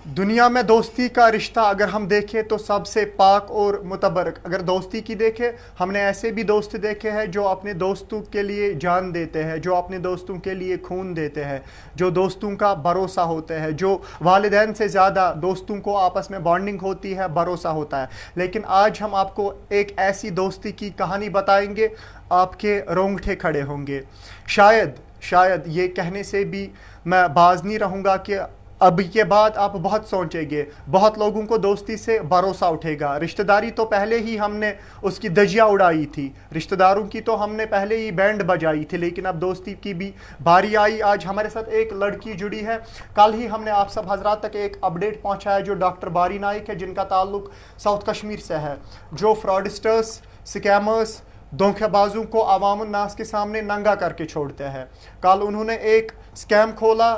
دنیا میں دوستی کا رشتہ اگر ہم دیکھیں تو سب سے پاک اور متبرک. اگر دوستی کی دیکھیں, ہم نے ایسے بھی دوست دیکھے ہیں جو اپنے دوستوں کے لیے جان دیتے ہیں, جو اپنے دوستوں کے لیے خون دیتے ہیں, جو دوستوں کا بھروسہ ہوتے ہیں, جو والدین سے زیادہ دوستوں کو آپس میں بانڈنگ ہوتی ہے, بھروسہ ہوتا ہے. لیکن آج ہم آپ کو ایک ایسی دوستی کی کہانی بتائیں گے, آپ کے رونگٹے کھڑے ہوں گے. شاید یہ کہنے سے بھی میں باز نہیں رہوں گا کہ اب کے بعد آپ بہت سوچیں گے. بہت لوگوں کو دوستی سے بھروسہ اٹھے گا. رشتہ داری تو پہلے ہی ہم نے اس کی دھجیاں اڑائی تھی, رشتہ داروں کی تو ہم نے پہلے ہی بینڈ بجائی تھی, لیکن اب دوستی کی بھی باری آئی. آج ہمارے ساتھ ایک لڑکی جڑی ہے. کل ہی ہم نے آپ سب حضرات تک ایک اپڈیٹ پہنچایا جو ڈاکٹر باری نائک ہے, جن کا تعلق ساؤتھ کشمیر سے ہے, جو فراڈسٹرز, سکیمرز, دھوکہ بازوں کو عوام الناس کے سامنے ننگا کر کے چھوڑتے ہیں. کل انہوں نے ایک اسکیم کھولا.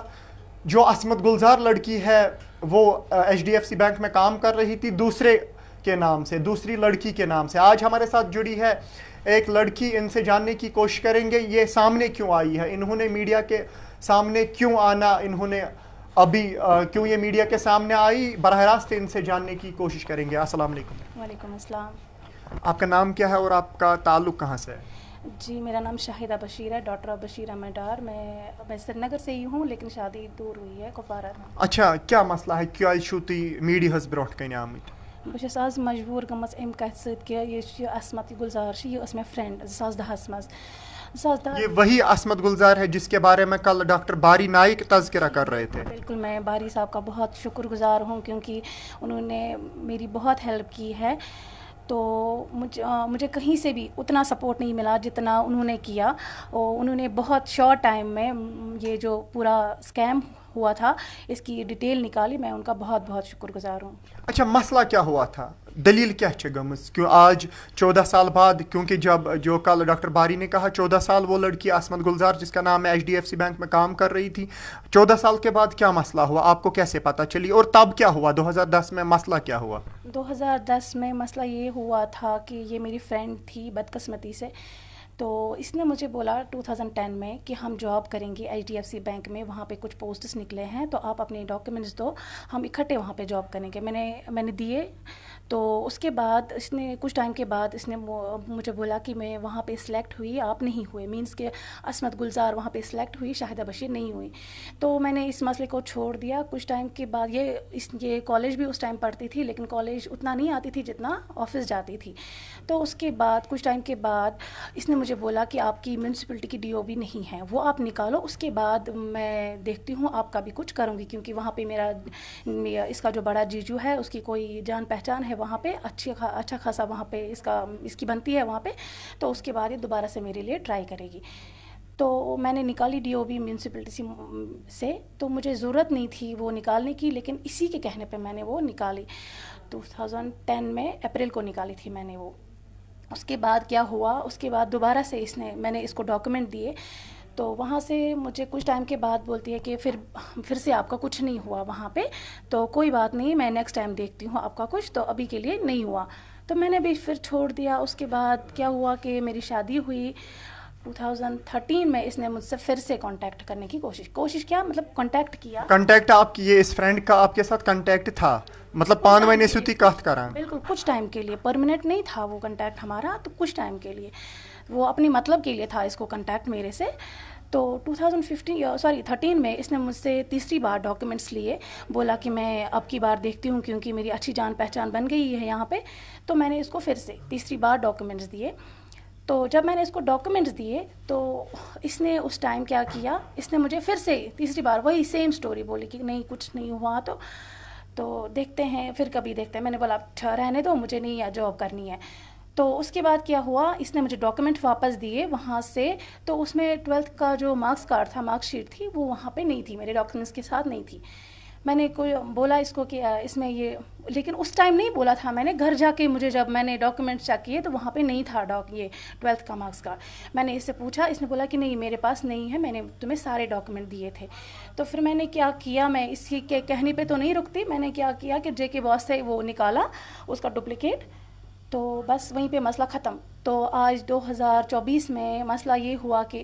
جو عصمت گلزار لڑکی ہے وہ H D F C bank میں کام کر رہی تھی دوسرے کے نام سے, دوسری لڑکی کے نام سے. آج ہمارے ساتھ جڑی ہے ایک لڑکی. ان سے جاننے کی کوشش کریں گے یہ سامنے کیوں آئی ہے, انہوں نے میڈیا کے سامنے کیوں آنا, انہوں نے ابھی کیوں یہ میڈیا کے سامنے آئی, براہ راست ان سے جاننے کی کوشش کریں گے. السلام علیکم. وعلیکم السلام. آپ کا نام کیا ہے اور آپ کا تعلق کہاں سے ہے؟ جی میرا نام شاہدہ بشیر ہے, ڈاٹر آف بشیر احمد ڈار. میں سری نگر سے ہی ہوں لیکن شادی دور ہوئی ہے کپوارہ میں. اچھا, کیا مسئلہ ہے, کیا چھو تُہۍ میڈیاہس برونٛٹھ کَنہِ آمٕتۍ؟ بہٕ چھَس آز مجبوٗر گٔمٕژ اَمہِ کَتھِ سۭتۍ کہِ یہِ عصمت گُلزار چھِ, یہِ ٲس مےٚ فرٛٮ۪نٛڈ 2010 منٛز. یہ وہی عصمت گلزار ہے جس کے بارے میں کل ڈاکٹر باری نائک تذکرہ کر رہے تھے. بالکل, میں باری صاحب کا بہت شکر گزار ہوں کیونکہ انہوں نے میری بہت ہیلپ کی ہے. تو مجھے کہیں سے بھی اتنا سپورٹ نہیں ملا جتنا انہوں نے کیا. انہوں نے بہت شارٹ ٹائم میں یہ جو پورا اسکیم ہوا تھا اس کی ڈیٹیل نکالی. میں ان کا بہت بہت شکر گزار ہوں. اچھا, مسئلہ کیا ہوا تھا, دلیل کیا چھے گمز, کیوں آج 14 سال بعد, کیونکہ جب جو کل ڈاکٹر باری نے کہا 14 سال وہ لڑکی عصمت گلزار جس کا نام ہے H D F C bank میں کام کر رہی تھی, 14 سال کے بعد کیا مسئلہ ہوا, آپ کو کیسے پتہ چلی, اور تب کیا ہوا 2010 میں, مسئلہ کیا ہوا؟ 2010 میں مسئلہ یہ ہوا تھا کہ یہ میری فرینڈ تھی بدقسمتی سے. تو اس نے مجھے بولا 2010 میں کہ ہم جاب کریں گے H D F C bank میں, وہاں پہ کچھ پوسٹس نکلے ہیں تو آپ اپنے ڈاکیومنٹس دو, ہم اکٹھے وہاں پہ جاب کریں گے. میں نے دیے. تو اس کے بعد اس نے کچھ ٹائم کے بعد اس نے مجھے بولا کہ میں وہاں پہ سلیکٹ ہوئی, آپ نہیں ہوئے, مینس کہ عصمت گلزار وہاں پہ سلیکٹ ہوئی, شاہدہ بشیر نہیں ہوئی. تو میں نے اس مسئلے کو چھوڑ دیا. کچھ ٹائم کے بعد یہ کالج بھی اس ٹائم پڑھتی تھی لیکن کالج اتنا نہیں آتی تھی جتنا آفس جاتی تھی. تو اس کے بعد کچھ ٹائم کے بعد اس نے مجھے بولا کہ آپ کی میونسپلٹی کی ڈی او بی نہیں ہے, وہ آپ نکالو, اس کے بعد میں دیکھتی ہوں آپ کا بھی کچھ کروں گی, کیونکہ وہاں پہ میرا اس کا جو بڑا جیجو ہے اس کی کوئی جان پہچان ہے وہاں پہ, اچھا خاصا وہاں پہ اس کی بنتی ہے وہاں پہ. تو اس کے بعد یہ دوبارہ سے میرے لیے ٹرائی کرے گی. تو میں نے نکالی ڈی او بی میونسپلٹی سے. تو مجھے ضرورت نہیں تھی وہ نکالنے کی, لیکن اسی کے کہنے پہ میں نے وہ نکالی. 2010 میں اپریل کو نکالی تھی میں نے وہ. اس کے بعد کیا ہوا, اس کے بعد دوبارہ سے میں نے اس کو ڈاکیومنٹ دیے. تو وہاں سے مجھے کچھ ٹائم کے بعد بولتی ہے کہ پھر سے آپ کا کچھ نہیں ہوا وہاں پہ, تو کوئی بات نہیں, میں نیکسٹ ٹائم دیکھتی ہوں آپ کا کچھ, تو ابھی کے لیے نہیں ہوا. تو میں نے بھی پھر چھوڑ دیا. اس کے بعد کیا ہوا کہ میری شادی ہوئی 2013 میں. اس نے مجھ سے پھر سے کانٹیکٹ کرنے کی کوشش کیا, مطلب کانٹیکٹ کیا. کنٹیکٹ آپ کی, یہ اس فرینڈ کا آپ کے ساتھ کنٹیکٹ تھا, مطلب پانویں نے سوتی کات کران؟ بالکل, کچھ ٹائم کے لیے, پرماننٹ نہیں تھا وہ کنٹیکٹ ہمارا, تو کچھ ٹائم کے لیے وہ اپنی مطلب کے لیے تھا اس کو کنٹیکٹ میرے سے. تو 13 میں اس نے مجھ سے تیسری بار ڈاکیومنٹس لیے, بولا کہ میں اب کی بار دیکھتی ہوں کیونکہ میری اچھی جان پہچان بن گئی ہے یہاں پہ. تو میں نے اس کو پھر سے تیسری بار ڈاکیومنٹس دیے. تو جب میں نے اس کو ڈاکیومنٹس دیے تو اس نے اس ٹائم کیا کیا, اس نے مجھے پھر سے تیسری بار وہی سیم سٹوری بولی کہ نہیں کچھ نہیں ہوا, تو دیکھتے ہیں, پھر کبھی دیکھتے ہیں. میں نے بولا رہنے دو, مجھے نہیں جاب کرنی ہے. تو اس کے بعد کیا ہوا, اس نے مجھے ڈاکیومنٹ واپس دیے وہاں سے. تو اس میں 12th کا جو مارکس کارڈ تھا, مارک شیٹ تھی, وہ وہاں پہ نہیں تھی, میرے ڈاکیومنٹس کے ساتھ نہیں تھی. میں نے کوئی بولا اس کو کہ اس میں یہ, لیکن اس ٹائم نہیں بولا تھا میں نے, گھر جا کے مجھے جب میں نے ڈاکیومنٹ چیک کیے تو وہاں پہ نہیں تھا یہ 12th کا مارکس کارڈ. میں نے اس سے پوچھا, اس نے بولا کہ نہیں میرے پاس نہیں ہے, میں نے تمہیں سارے ڈاکیومنٹ دیے تھے. تو پھر میں نے کیا کیا, میں اس کے کہنے پہ تو نہیں رکتی, میں نے کیا کیا کہ جے کے باس سے وہ نکالا اس کا ڈپلیکیٹ. تو بس وہیں پہ مسئلہ ختم. تو آج 2024 میں مسئلہ یہ ہوا کہ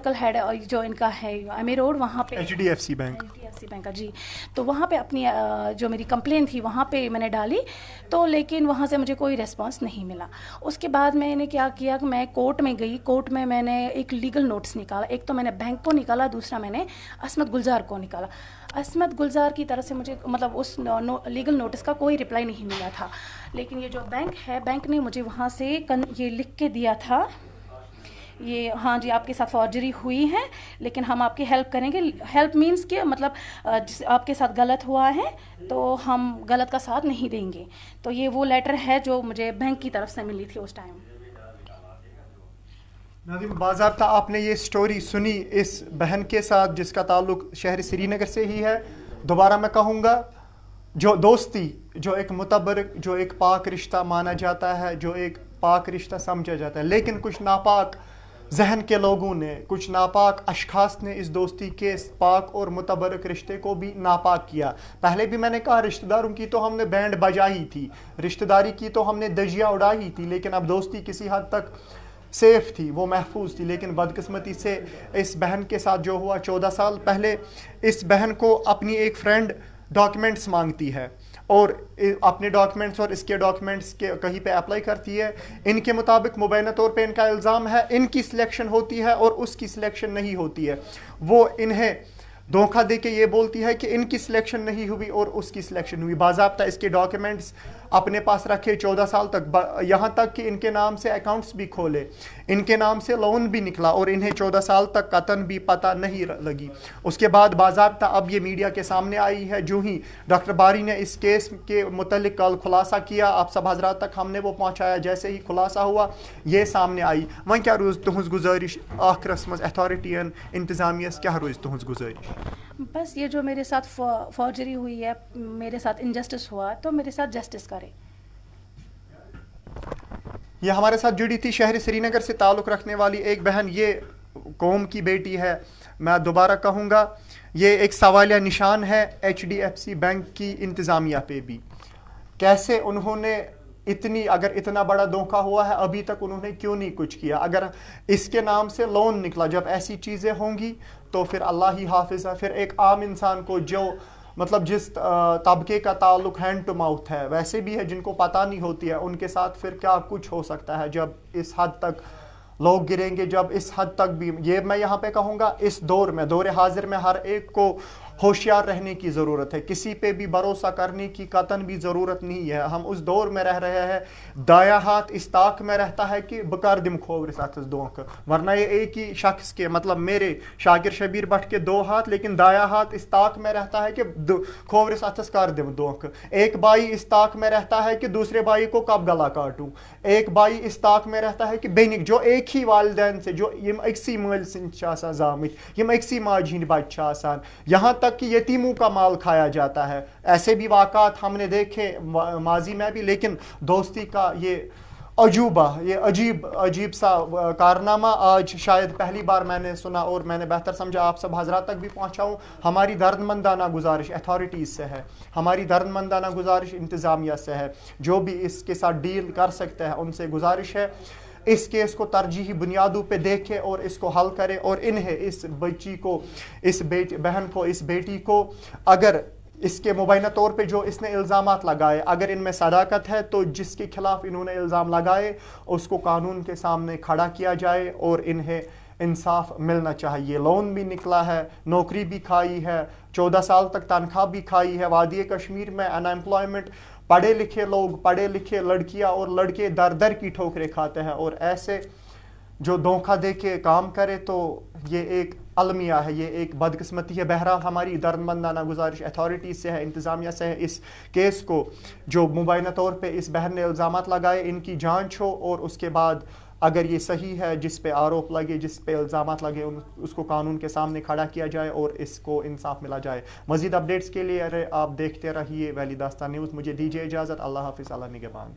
سرکل ہیڈ جو ان کا ہے ایم اے روڈ, وہاں پہ HDFC بینک, HDFC بینک کا, جی. تو وہاں پہ اپنی جو میری کمپلین تھی وہاں پہ میں نے ڈالی, تو لیکن وہاں سے مجھے کوئی ریسپانس نہیں ملا. اس کے بعد میں نے کیا کیا کہ میں کورٹ میں گئی. کورٹ میں نے ایک لیگل نوٹس نکالا. ایک تو میں نے بینک کو نکالا, دوسرا میں نے عصمت گلزار کو نکالا. عصمت گلزار کی طرف سے مجھے مطلب اس لیگل نوٹس کا کوئی رپلائی نہیں ملا تھا. لیکن یہ جو بینک ہے, بینک نے مجھے وہاں سے یہ لکھ کے دیا تھا, یہ ہاں جی آپ کے ساتھ فارجری ہوئی ہے لیکن ہم آپ کی ہیلپ کریں گے. ہیلپ مینس کہ مطلب آپ کے ساتھ غلط ہوا ہے تو ہم غلط کا ساتھ نہیں دیں گے. تو یہ وہ لیٹر ہے جو مجھے بینک کی طرف سے ملی تھی اس ٹائم. ناظرین, باضابطہ آپ نے یہ سٹوری سنی اس بہن کے ساتھ جس کا تعلق شہر سری نگر سے ہی ہے. دوبارہ میں کہوں گا, جو دوستی, جو ایک متبرک, جو ایک پاک رشتہ مانا جاتا ہے, جو ایک پاک رشتہ سمجھا جاتا ہے, لیکن کچھ ناپاک ذہن کے لوگوں نے, کچھ ناپاک اشخاص نے اس دوستی کے پاک اور متبرک رشتے کو بھی ناپاک کیا. پہلے بھی میں نے کہا رشتہ داروں کی تو ہم نے بینڈ بجائی تھی, رشتہ داری کی تو ہم نے دجیاں اڑائی تھی, لیکن اب دوستی کسی حد تک سیف تھی, وہ محفوظ تھی. لیکن بدقسمتی سے اس بہن کے ساتھ جو ہوا, 14 سال پہلے اس بہن کو اپنی ایک فرینڈ ڈاکیومنٹس مانگتی ہے اور اپنے ڈاکیومنٹس اور اس کے ڈاکیومنٹس کے کہیں پہ اپلائی کرتی ہے. ان کے مطابق مبینہ طور پہ ان کا الزام ہے ان کی سلیکشن ہوتی ہے اور اس کی سلیکشن نہیں ہوتی ہے. وہ انہیں دھوکہ دے کے یہ بولتی ہے کہ ان کی سلیکشن نہیں ہوئی اور اس کی سلیکشن ہوئی. باضابطہ اس کے ڈاکیومنٹس اپنے پاس رکھے 14 سال تک, یہاں تک کہ ان کے نام سے اکاؤنٹس بھی کھولے, ان کے نام سے لون بھی نکلا, اور انہیں 14 سال تک قطن بھی پتہ نہیں لگی. اس کے بعد باضابطہ اب یہ میڈیا کے سامنے آئی ہے. جو ہی ڈاکٹر باری نے اس کیس کے متعلق کل خلاصہ کیا, آپ سب حضرات تک ہم نے وہ پہنچایا, جیسے ہی خلاصہ ہوا یہ سامنے آئی. وۄنۍ کیا روز تہنز گزارش آخرس مز اتھارٹین انتظامیہ کیا روز تہنز گزارش؟ بس یہ جو میرے ساتھ فارجری ہوئی ہے, میرے ساتھ انجسٹس ہوا, تو میرے ساتھ جسٹس کرے. یہ ہمارے ساتھ جڑی تھی شہر سری نگر سے تعلق رکھنے والی ایک بہن, یہ قوم کی بیٹی ہے. میں دوبارہ کہوں گا یہ ایک سوالیہ نشان ہے HDFC بینک کی انتظامیہ پہ بھی. کیسے انہوں نے اگر اتنا بڑا دھوکہ ہوا ہے ابھی تک انہوں نے کیوں نہیں کچھ کیا؟ اگر اس کے نام سے لون نکلا, جب ایسی چیزیں ہوں گی تو پھر اللہ ہی حافظ ہے. پھر ایک عام انسان کو جو مطلب جس طبقے کا تعلق ہینڈ ٹو ماؤتھ ہے, ویسے بھی ہے جن کو پتہ نہیں ہوتی ہے, ان کے ساتھ پھر کیا کچھ ہو سکتا ہے جب اس حد تک لوگ گریں گے, جب اس حد تک بھی. یہ میں یہاں پہ کہوں گا اس دور میں, دور حاضر میں ہر ایک کو ہوشیار رہنے کی ضرورت ہے. کسی پہ بھی بھروسہ کرنے کی قطن بھی ضرورت نہیں ہے. ہم اس دور میں رہ رہے ہیں دایا ہاتھ اس طاق میں رہتا ہے کہ بکار دم کھوور ساتھ دھوکہ, ورنہ یہ ایک ہی شخص کے مطلب میرے شاکر شبیر بٹ کے 2 ہاتھ, لیکن دایا ہاتھ اس طاق میں رہتا ہے کہ کھوور ساتھ کر دم دھوکہ. ایک بھائی اس طاق میں رہتا ہے کہ دوسرے بھائی کو کب گلا کاٹوں. ایک بھائی اس طاق میں رہتا ہے کہ بینک جو ایک ہی والدین سے, جو یم اکسی مل سن زامت, یم اکسی ماج ہند بچہ آسان, یہاں تک کہ یتیموں کا مال کھایا جاتا ہے. ایسے بھی واقعات ہم نے دیکھے ماضی میں بھی. لیکن دوستی کا یہ عجوبہ, یہ عجیب سا کارنامہ آج شاید پہلی بار میں نے سنا, اور میں نے بہتر سمجھا آپ سب حضرات تک بھی پہنچاؤں. ہماری درد مندانہ گزارش اتھارٹیز سے ہے, ہماری درد مندانہ گزارش انتظامیہ سے ہے, جو بھی اس کے ساتھ ڈیل کر سکتے ہیں ان سے گزارش ہے اس کیس کو ترجیحی بنیادوں پہ دیکھے اور اس کو حل کرے. اور انہیں اس بچی کو, اس بہن کو, اس بیٹی کو, اگر اس کے مبینہ طور پہ جو اس نے الزامات لگائے اگر ان میں صداقت ہے تو جس کے خلاف انہوں نے الزام لگائے اس کو قانون کے سامنے کھڑا کیا جائے اور انہیں انصاف ملنا چاہیے. لون بھی نکلا ہے, نوکری بھی کھائی ہے, 14 سال تک تنخواہ بھی کھائی ہے. وادی کشمیر میں ان ایمپلائمنٹ, پڑھے لکھے لوگ, پڑھے لکھے لڑکیاں اور لڑکے در در کی ٹھوکریں کھاتے ہیں, اور ایسے جو دھوکہ دے کے کام کرے تو یہ ایک المیہ ہے, یہ ایک بدقسمتی ہے. بہرحال ہماری دردمندانہ گزارش اتھارٹیز سے ہے, انتظامیہ سے ہے, اس کیس کو جو مبینہ طور پہ اس بہن نے الزامات لگائے ان کی جانچ ہو, اور اس کے بعد اگر یہ صحیح ہے جس پہ آروپ لگے, جس پہ الزامات لگے, اس کو قانون کے سامنے کھڑا کیا جائے اور اس کو انصاف ملا جائے. مزید اپڈیٹس کے لیے آپ دیکھتے رہیے ویلی داستان نیوز. مجھے دیجیے اجازت. اللہ حافظ. اللہ نگہبان.